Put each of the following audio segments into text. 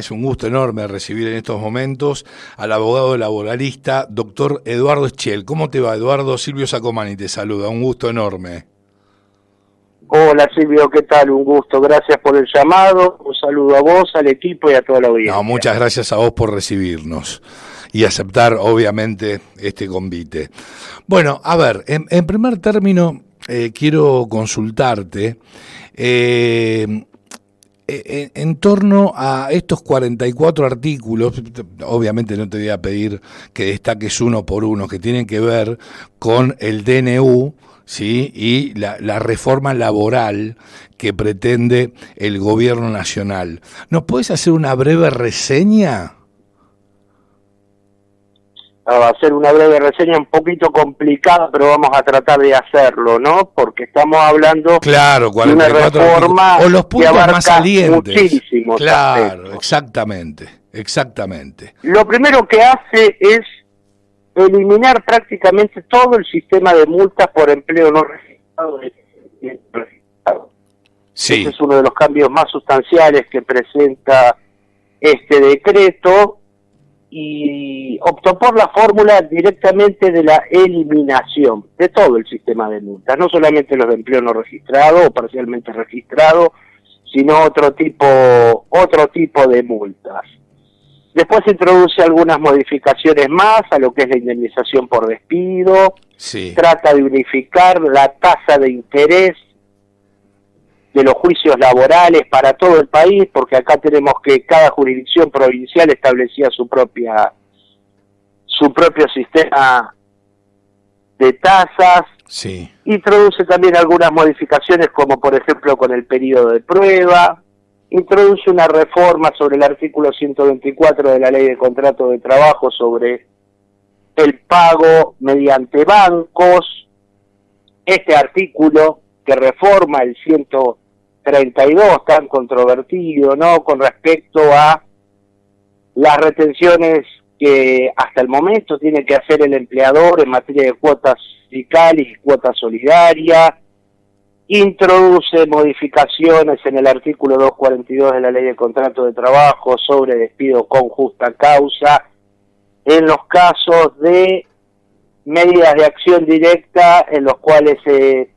Es un gusto enorme recibir en estos momentos al abogado laboralista, doctor Eduardo Schell. ¿Cómo te va, Eduardo? Silvio Sacomani te saluda, un gusto enorme. Hola Silvio, ¿qué tal? Un gusto, gracias por el llamado, un saludo a vos, al equipo y a toda la No, audiencia. muchas gracias a vos por recibirnos y aceptar, obviamente, este convite. Bueno, a ver, en primer término, quiero consultarte en torno a estos 44 artículos. Obviamente no te voy a pedir que destaques uno por uno, que tienen que ver con el DNU, ¿sí? Y la reforma laboral que pretende el gobierno nacional. ¿Nos puedes hacer una breve reseña? Va a ser una breve reseña un poquito complicada, pero vamos a tratar de hacerlo, ¿no? Porque estamos hablando Claro, de una 44 reforma o los que puntos abarca más salientes. muchísimos Claro, aspectos. exactamente. Lo primero que hace es eliminar prácticamente todo el sistema de multas por empleo no registrado. Sí. Ese es uno de los cambios más sustanciales que presenta este decreto, y optó por la fórmula directamente de la eliminación de todo el sistema de multas, no solamente los de empleo no registrado o parcialmente registrado, sino otro tipo de multas. Después se introduce algunas modificaciones más a lo que es la indemnización por despido. Sí. Trata de unificar la tasa de interés de los juicios laborales para todo el país, porque acá tenemos que cada jurisdicción provincial establecía su propio sistema de tasas. Sí. Introduce también algunas modificaciones, como por ejemplo con el periodo de prueba. Introduce una reforma sobre el artículo 124 de la Ley de Contrato de Trabajo sobre el pago mediante bancos. Este artículo que reforma el 132 tan controvertido, ¿no?, con respecto a las retenciones que hasta el momento tiene que hacer el empleador en materia de cuotas sindicales y cuotas solidarias. Introduce modificaciones en el artículo 242 de la Ley de Contrato de Trabajo sobre despido con justa causa en los casos de medidas de acción directa en los cuales se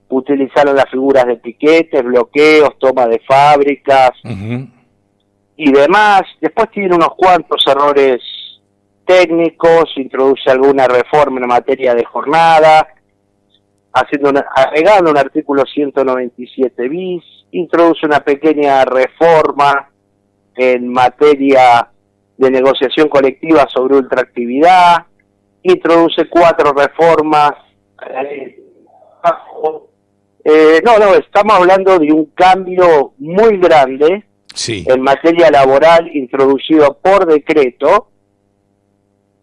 utilizaron las figuras de piquetes, bloqueos, toma de fábricas y demás. Después tiene unos cuantos errores técnicos, introduce alguna reforma en materia de jornada, agregando un artículo 197 bis, introduce una pequeña reforma en materia de negociación colectiva sobre ultraactividad, introduce 4 reformas. Estamos hablando de un cambio muy grande, Sí. en materia laboral introducido por decreto,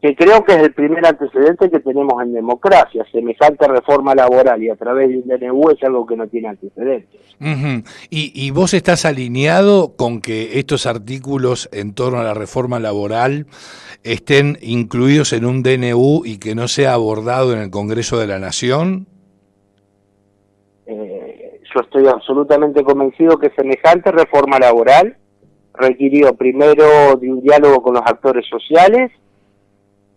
que creo que es el primer antecedente que tenemos en democracia. Semejante reforma laboral y a través de un DNU es algo que no tiene antecedentes. ¿Y vos estás alineado con que estos artículos en torno a la reforma laboral estén incluidos en un DNU y que no sea abordado en el Congreso de la Nación? Yo estoy absolutamente convencido que semejante reforma laboral requirió primero de un diálogo con los actores sociales,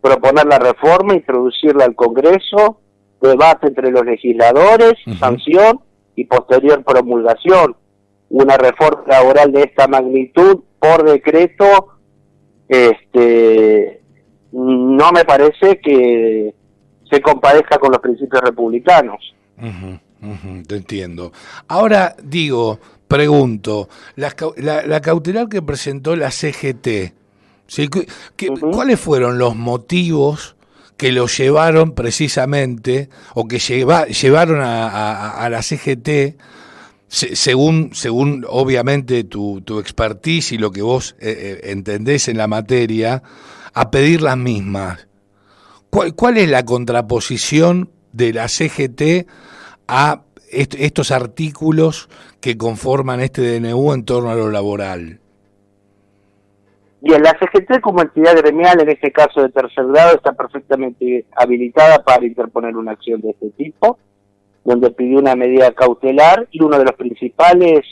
proponer la reforma, introducirla al Congreso, debate entre los legisladores, sanción y posterior promulgación. Una reforma laboral de esta magnitud por decreto, no me parece que se compadezca con los principios republicanos. Te entiendo. Ahora pregunto, la cautelar que presentó la CGT, ¿sí? ¿Cuáles fueron los motivos que lo llevaron precisamente, o que llevaron a la CGT, según obviamente tu expertise y lo que vos entendés en la materia, a pedir las mismas? ¿Cuál es la contraposición de la CGT a estos artículos que conforman este DNU en torno a lo laboral? Bien, la CGT como entidad gremial, en este caso de tercer grado, está perfectamente habilitada para interponer una acción de este tipo, donde pidió una medida cautelar, y uno de los principales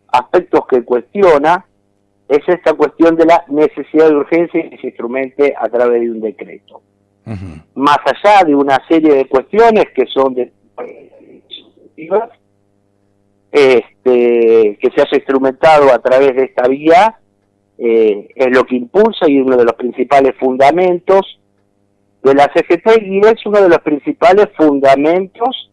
aspectos que cuestiona es esta cuestión de la necesidad de urgencia y que se instrumente a través de un decreto. Ujú. Más allá de una serie de cuestiones que son de que se haya instrumentado a través de esta vía, es lo que impulsa y uno de los principales fundamentos de la CGT, y es uno de los principales fundamentos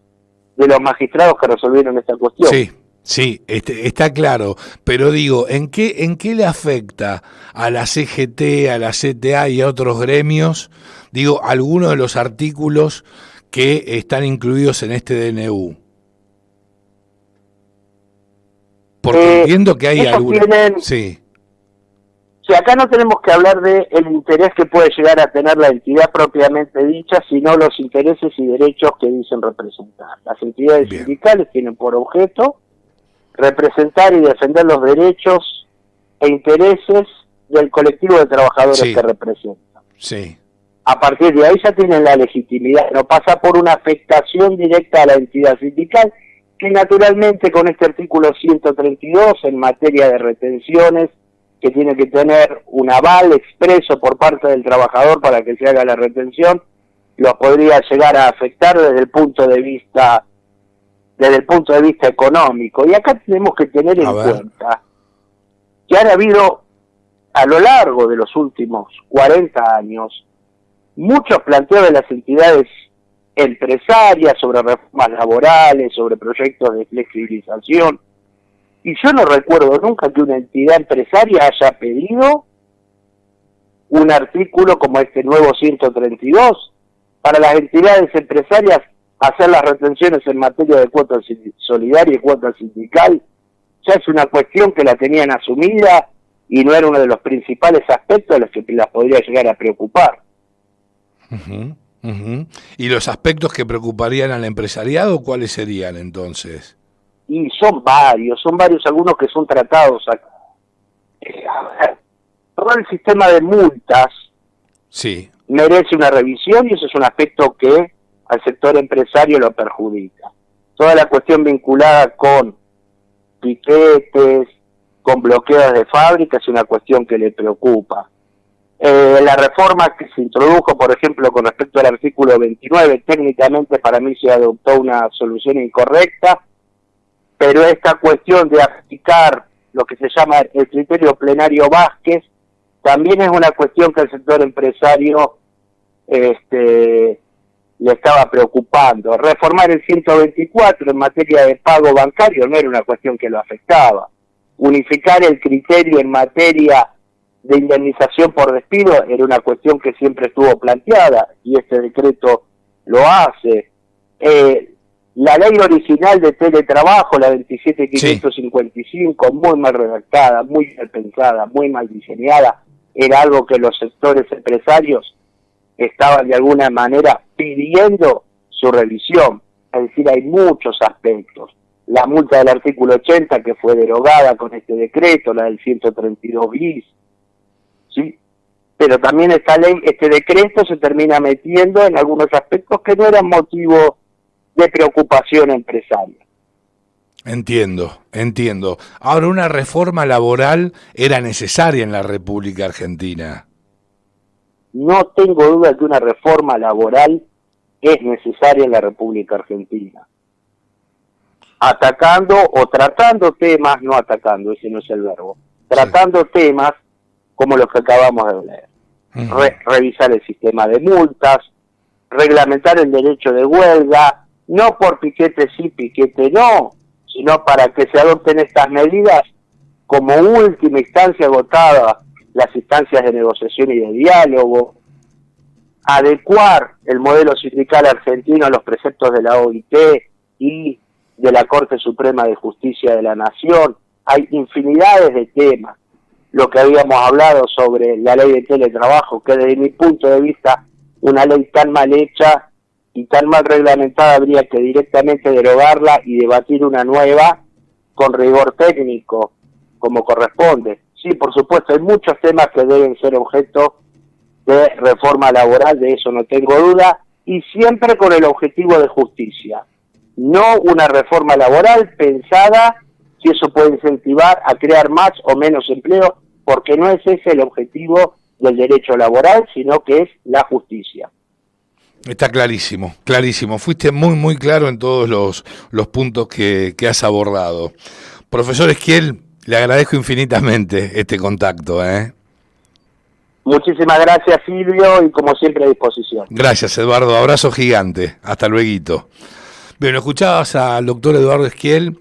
de los magistrados que resolvieron esta cuestión. Sí, sí, está claro, pero digo, ¿en qué le afecta a la CGT, a la CTA y a otros gremios, digo, algunos de los artículos que están incluidos en este DNU? Porque entiendo que hay algunos... Sí. Si acá no tenemos que hablar de el interés que puede llegar a tener la entidad propiamente dicha, sino los intereses y derechos que dicen representar. Las entidades Bien. sindicales tienen por objeto representar y defender los derechos e intereses del colectivo de trabajadores Sí. que representan. Sí. A partir de ahí ya tienen la legitimidad, no pasa por una afectación directa a la entidad sindical, que naturalmente con este artículo 132 en materia de retenciones, que tiene que tener un aval expreso por parte del trabajador para que se haga la retención, los podría llegar a afectar desde el punto de vista económico. Y acá tenemos que tener en cuenta que han habido a lo largo de los últimos 40 años muchos planteos de las entidades empresarias sobre reformas laborales, sobre proyectos de flexibilización, y yo no recuerdo nunca que una entidad empresaria haya pedido un artículo como este nuevo 132 para las entidades empresarias hacer las retenciones en materia de cuota solidaria y cuota sindical. Ya es una cuestión que la tenían asumida y no era uno de los principales aspectos de los que las podría llegar a preocupar. Uh-huh, uh-huh. ¿Y los aspectos que preocuparían al empresariado, cuáles serían entonces? Y son varios algunos que son tratados acá. Todo el sistema de multas sí. merece una revisión y eso es un aspecto que al sector empresario lo perjudica. Toda la cuestión vinculada con piquetes, con bloqueos de fábricas es una cuestión que le preocupa. La reforma que se introdujo, por ejemplo, con respecto al artículo 29, técnicamente para mí se adoptó una solución incorrecta, pero esta cuestión de aplicar lo que se llama el criterio plenario Vázquez también es una cuestión que el sector empresario le estaba preocupando. Reformar el 124 en materia de pago bancario no era una cuestión que lo afectaba. Unificar el criterio en materia de indemnización por despido era una cuestión que siempre estuvo planteada y este decreto lo hace. La ley original de teletrabajo, la 27.555, sí, muy mal redactada, muy mal pensada, muy mal diseñada, era algo que los sectores empresarios estaban de alguna manera pidiendo su revisión. Es decir, hay muchos aspectos. La multa del artículo 80 que fue derogada con este decreto, la del 132 bis, ¿sí? Pero también esta ley, este decreto se termina metiendo en algunos aspectos que no eran motivo de preocupación empresaria. Entiendo. Ahora, ¿una reforma laboral era necesaria en la República Argentina? No tengo duda que una reforma laboral es necesaria en la República Argentina. Atacando o tratando temas, no atacando, ese no es el verbo, tratando temas como los que acabamos de leer. Revisar el sistema de multas, reglamentar el derecho de huelga, no por piquete sí, piquete no, sino para que se adopten estas medidas como última instancia agotada las instancias de negociación y de diálogo, adecuar el modelo sindical argentino a los preceptos de la OIT y de la Corte Suprema de Justicia de la Nación. Hay infinidades de temas. Lo que habíamos hablado sobre la ley de teletrabajo, que desde mi punto de vista una ley tan mal hecha y tan mal reglamentada habría que directamente derogarla y debatir una nueva con rigor técnico, como corresponde. Sí, por supuesto, hay muchos temas que deben ser objeto de reforma laboral, de eso no tengo duda, y siempre con el objetivo de justicia. No una reforma laboral pensada si eso puede incentivar a crear más o menos empleo, porque no es ese el objetivo del derecho laboral, sino que es la justicia. Está clarísimo, clarísimo. Fuiste muy, muy claro en todos los puntos que has abordado. Profesor Esquiel, le agradezco infinitamente este contacto. Muchísimas gracias, Silvio, y como siempre a disposición. Gracias, Eduardo. Abrazo gigante. Hasta luego. Bien, escuchabas al doctor Eduardo Esquiel.